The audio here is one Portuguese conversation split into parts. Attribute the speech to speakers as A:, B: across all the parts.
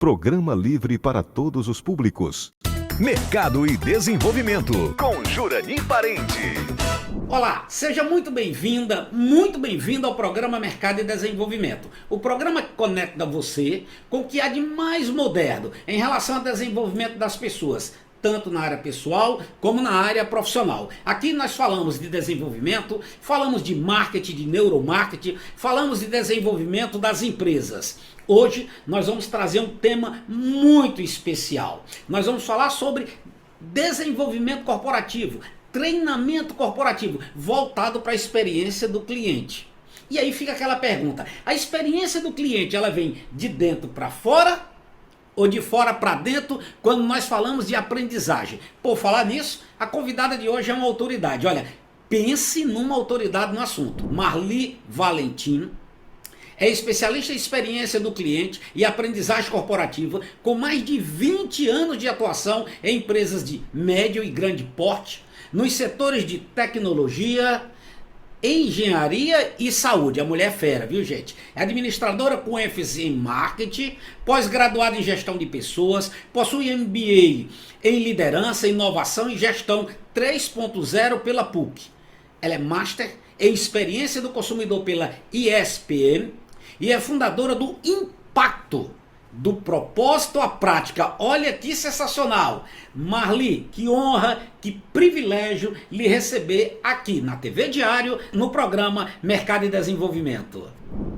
A: Programa livre para todos os públicos.
B: Mercado e Desenvolvimento, com Jurani Parente.
C: Olá, seja muito bem-vinda, muito bem-vindo ao programa Mercado e Desenvolvimento. O programa que conecta você com o que há de mais moderno em relação ao desenvolvimento das pessoas, tanto na área pessoal como na área profissional. Aqui nós falamos de desenvolvimento, falamos de marketing, de neuromarketing, falamos de desenvolvimento das empresas. Hoje nós vamos trazer um tema muito especial. Nós vamos falar sobre desenvolvimento corporativo, treinamento corporativo, voltado para a experiência do cliente. E aí fica aquela pergunta, a experiência do cliente, ela vem de dentro para fora ou de fora para dentro quando nós falamos de aprendizagem? Por falar nisso, a convidada de hoje é uma autoridade. Olha, pense numa autoridade no assunto. Marli Valentim é especialista em experiência do cliente e aprendizagem corporativa, com mais de 20 anos de atuação em empresas de médio e grande porte, nos setores de tecnologia, engenharia e saúde. A mulher é fera, viu, gente? É administradora com ênfase em marketing, pós-graduada em gestão de pessoas, possui MBA em liderança, inovação e gestão 3.0 pela PUC. Ela é master em experiência do consumidor pela ESPM e é fundadora do Impacto, do propósito à prática. Olha que sensacional! Marli, que honra, que privilégio lhe receber aqui na TV Diário, no programa Mercado e Desenvolvimento.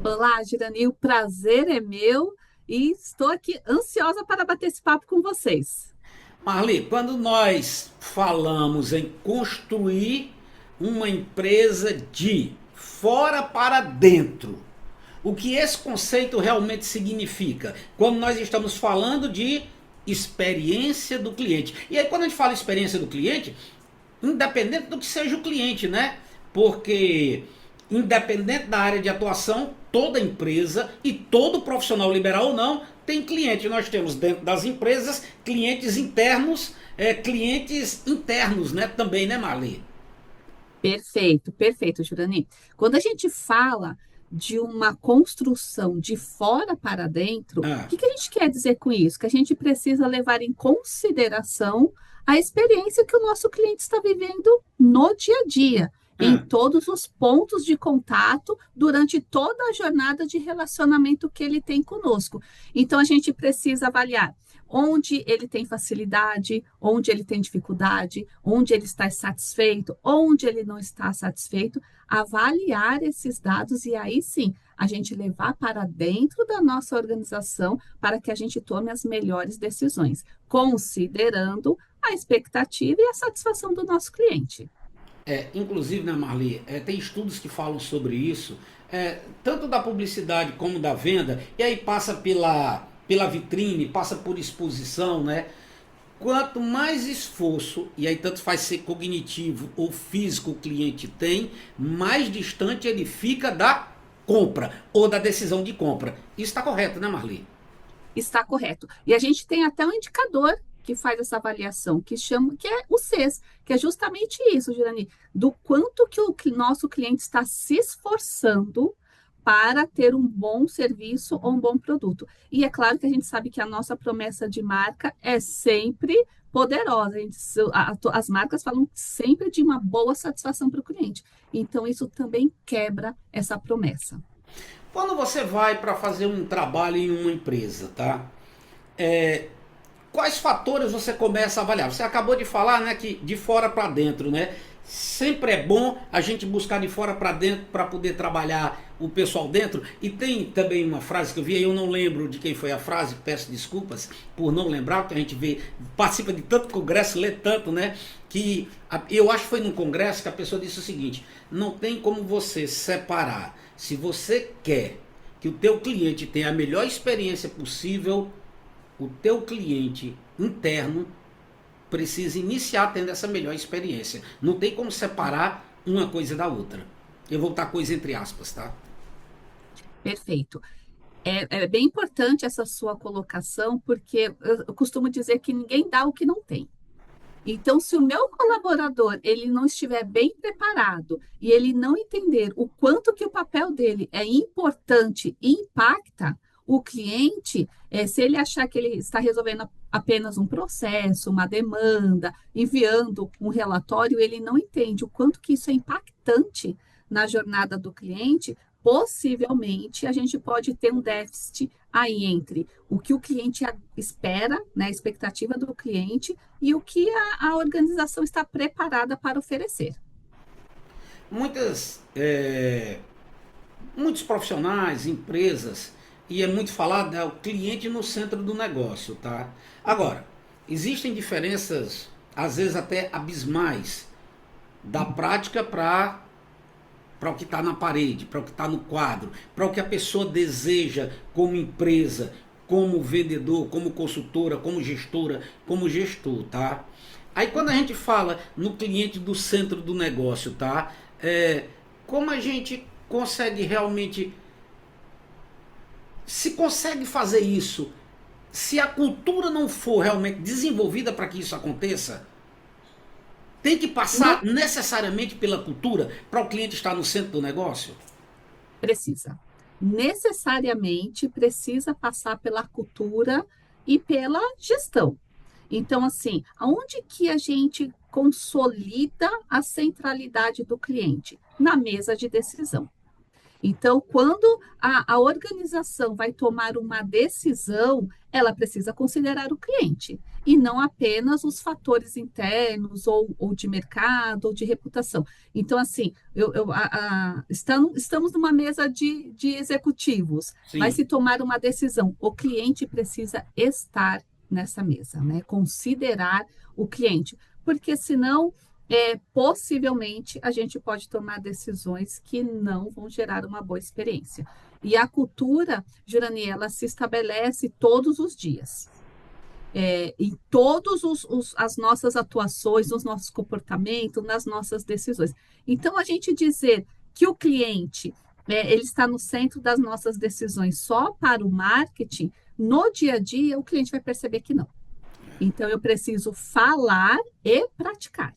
D: Olá, Jurani, o prazer é meu e estou aqui ansiosa para bater esse papo com vocês.
C: Marli, quando nós falamos em construir uma empresa de fora para dentro, o que esse conceito realmente significa? Quando nós estamos falando de experiência do cliente. E aí quando a gente fala experiência do cliente, independente do que seja o cliente, né? Porque independente da área de atuação, toda empresa e todo profissional liberal ou não tem cliente. Nós temos dentro das empresas clientes internos, clientes internos, né? Também, né, Marli?
D: Perfeito, Jurani. Quando a gente fala de uma construção de fora para dentro, o que a gente quer dizer com isso? Que a gente precisa levar em consideração a experiência que o nosso cliente está vivendo no dia a dia, em todos os pontos de contato, durante toda a jornada de relacionamento que ele tem conosco. Então, a gente precisa avaliar onde ele tem facilidade, onde ele tem dificuldade, onde ele está satisfeito, onde ele não está satisfeito, avaliar esses dados e aí sim, a gente levar para dentro da nossa organização para que a gente tome as melhores decisões, considerando a expectativa e a satisfação do nosso cliente.
C: Inclusive, né, Marli, tem estudos que falam sobre isso, tanto da publicidade como da venda, e aí passa pela vitrine, passa por exposição, né? Quanto mais esforço, e aí tanto faz ser cognitivo ou físico o cliente tem, mais distante ele fica da compra ou da decisão de compra. Isso está correto, né, Marli?
D: Está correto. E a gente tem até um indicador que faz essa avaliação, que é o CES, que é justamente isso, Jurani, do quanto que o nosso cliente está se esforçando para ter um bom serviço ou um bom produto. E é claro que a gente sabe que a nossa promessa de marca é sempre poderosa. As marcas falam sempre de uma boa satisfação para o cliente. Então, isso também quebra essa promessa.
C: Quando você vai para fazer um trabalho em uma empresa, tá? Quais fatores você começa a avaliar? Você acabou de falar, né, que de fora para dentro, né? Sempre é bom a gente buscar de fora para dentro para poder trabalhar o pessoal dentro. E tem também uma frase que eu vi, eu não lembro de quem foi a frase, peço desculpas por não lembrar, porque a gente participa de tanto congresso, lê tanto, né? Que eu acho que foi num congresso que a pessoa disse o seguinte: não tem como você separar. Se você quer que o teu cliente tenha a melhor experiência possível, o teu cliente interno precisa iniciar tendo essa melhor experiência. Não tem como separar uma coisa da outra. Eu vou botar coisa entre aspas, tá?
D: Perfeito. É bem importante essa sua colocação, porque eu costumo dizer que ninguém dá o que não tem. Então, se o meu colaborador ele não estiver bem preparado e ele não entender o quanto que o papel dele é importante e impacta, o cliente, se ele achar que ele está resolvendo apenas um processo, uma demanda, enviando um relatório, ele não entende o quanto que isso é impactante na jornada do cliente. Possivelmente a gente pode ter um déficit aí entre o que o cliente espera, né, a expectativa do cliente, e o que a organização está preparada para oferecer.
C: Muitos profissionais, empresas, e é muito falado, o cliente no centro do negócio, tá? Agora, existem diferenças, às vezes até abismais, da prática para o que está na parede, para o que está no quadro, para o que a pessoa deseja como empresa, como vendedor, como consultora, como gestora, como gestor, tá? Aí quando a gente fala no cliente do centro do negócio, tá? Como a gente consegue realmente, se consegue fazer isso, se a cultura não for realmente desenvolvida para que isso aconteça, tem que passar necessariamente pela cultura para o cliente estar no centro do negócio?
D: Precisa. Necessariamente precisa passar pela cultura e pela gestão. Então, assim, aonde que a gente consolida a centralidade do cliente? Na mesa de decisão. Então, quando a organização vai tomar uma decisão, ela precisa considerar o cliente e não apenas os fatores internos ou de mercado ou de reputação. Então, assim, estamos numa mesa de executivos,
C: Sim.
D: Vai se tomar uma decisão. O cliente precisa estar nessa mesa, né? Considerar o cliente, porque senão possivelmente a gente pode tomar decisões que não vão gerar uma boa experiência. E a cultura, Jurani, ela se estabelece todos os dias. Em todas as nossas atuações, nos nossos comportamentos, nas nossas decisões. Então, a gente dizer que o cliente ele está no centro das nossas decisões só para o marketing, no dia a dia, o cliente vai perceber que não. Então, eu preciso falar e praticar.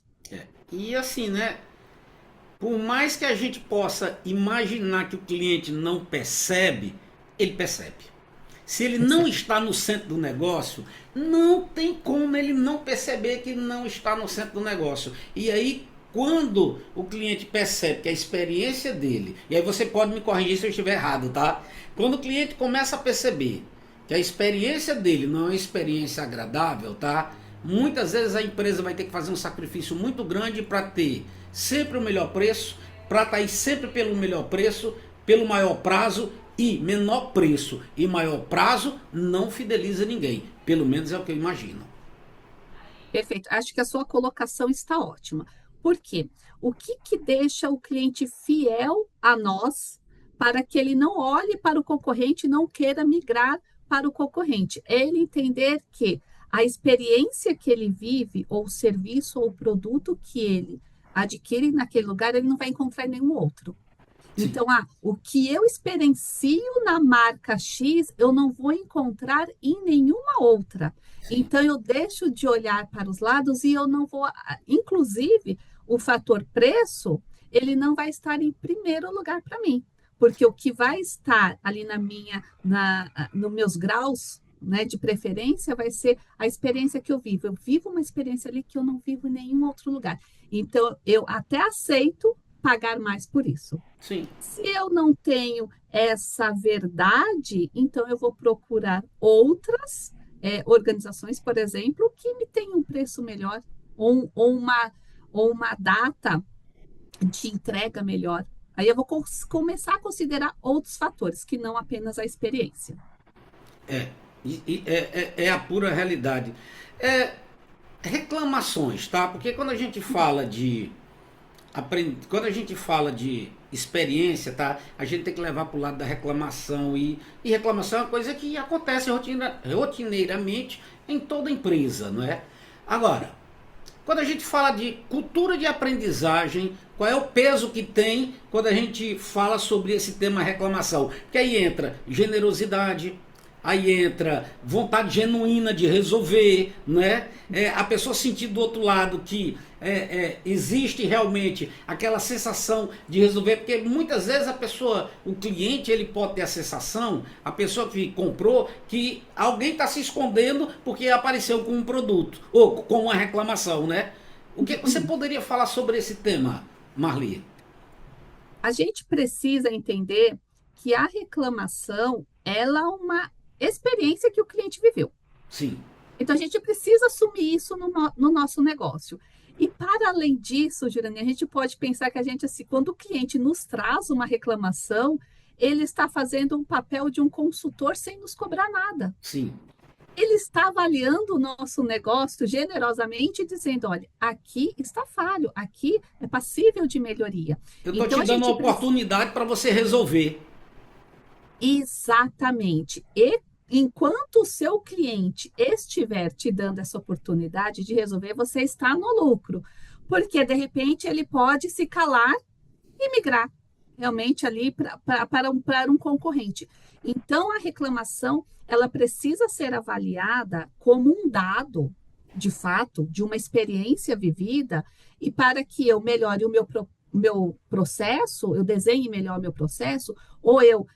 C: E assim, né? Por mais que a gente possa imaginar que o cliente não percebe, ele percebe. Se ele não está no centro do negócio, não tem como ele não perceber que não está no centro do negócio. E aí, quando o cliente percebe que a experiência dele, e aí você pode me corrigir se eu estiver errado, tá? Quando o cliente começa a perceber que a experiência dele não é uma experiência agradável, tá? Muitas vezes a empresa vai ter que fazer um sacrifício muito grande para ter sempre o melhor preço, para estar sempre pelo melhor preço, pelo maior prazo, e menor preço e maior prazo não fideliza ninguém. Pelo menos é o que eu imagino.
D: Perfeito. Acho que a sua colocação está ótima. Por quê? O que deixa o cliente fiel a nós para que ele não olhe para o concorrente e não queira migrar para o concorrente? É ele entender que a experiência que ele vive, ou o serviço ou o produto que ele adquire naquele lugar, ele não vai encontrar em nenhum outro. Sim. Então, o que eu experiencio na marca X, eu não vou encontrar em nenhuma outra. Sim. Então, eu deixo de olhar para os lados e eu não vou... Inclusive, o fator preço, ele não vai estar em primeiro lugar para mim. Porque o que vai estar ali nos meus graus, né, de preferência, vai ser a experiência que eu vivo. Eu vivo uma experiência ali que eu não vivo em nenhum outro lugar. Então, eu até aceito pagar mais por isso.
C: Sim.
D: Se eu não tenho essa verdade, então eu vou procurar outras organizações, por exemplo, que me tenham um preço melhor ou uma data de entrega melhor. Aí eu vou começar a considerar outros fatores, que não apenas a experiência.
C: É a pura realidade. Reclamações, tá? Porque quando a gente fala de experiência, tá? A gente tem que levar para o lado da reclamação. E reclamação é uma coisa que acontece rotineiramente em toda empresa, não é? Agora, quando a gente fala de cultura de aprendizagem, qual é o peso que tem quando a gente fala sobre esse tema reclamação? Porque aí entra generosidade, aí entra vontade genuína de resolver, né? A pessoa sentir do outro lado que existe realmente aquela sensação de resolver, porque muitas vezes a pessoa, o cliente, ele pode ter a sensação, a pessoa que comprou, que alguém está se escondendo porque apareceu com um produto, ou com uma reclamação, né? O que você poderia falar sobre esse tema, Marli?
D: A gente precisa entender que a reclamação, ela é uma experiência que o cliente viveu.
C: Sim.
D: Então, a gente precisa assumir isso no nosso negócio. E, para além disso, Jurani, a gente pode pensar que a gente, assim, quando o cliente nos traz uma reclamação, ele está fazendo um papel de um consultor sem nos cobrar nada.
C: Sim.
D: Ele está avaliando o nosso negócio generosamente e dizendo, olha, aqui está falho, aqui é passível de melhoria.
C: Eu estou te dando uma oportunidade para você resolver.
D: Exatamente. E enquanto o seu cliente estiver te dando essa oportunidade de resolver, você está no lucro. Porque, de repente, ele pode se calar e migrar realmente ali para um concorrente. Então, a reclamação, ela precisa ser avaliada como um dado, de fato, de uma experiência vivida, e para que eu melhore o meu processo, eu desenhe melhor o meu processo, ou eu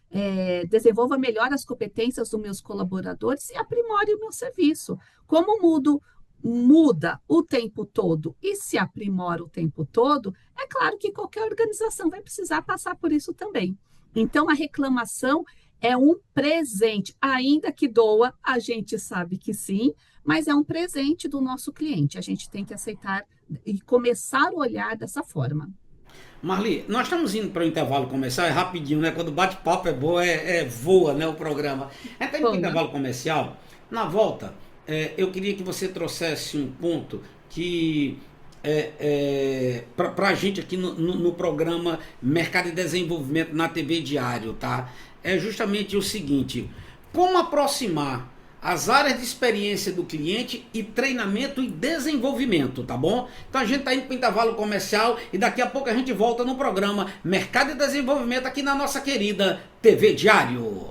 D: desenvolva melhor as competências dos meus colaboradores e aprimore o meu serviço. Como muda o tempo todo e se aprimora o tempo todo, é claro que qualquer organização vai precisar passar por isso também. Então, a reclamação é um presente, ainda que doa, a gente sabe que sim, mas é um presente do nosso cliente. A gente tem que aceitar e começar a olhar dessa forma.
C: Marli, nós estamos indo para o intervalo comercial, é rapidinho, né? Quando o bate-papo é boa, voa, né, o programa. Então, indo para o intervalo comercial, na volta, eu queria que você trouxesse um ponto que para a gente aqui no programa Mercado e Desenvolvimento na TV Diário, tá? É justamente o seguinte: como aproximar as áreas de experiência do cliente e treinamento e desenvolvimento, tá bom? Então a gente tá indo para o intervalo comercial e daqui a pouco a gente volta no programa Mercado e Desenvolvimento aqui na nossa querida TV Diário.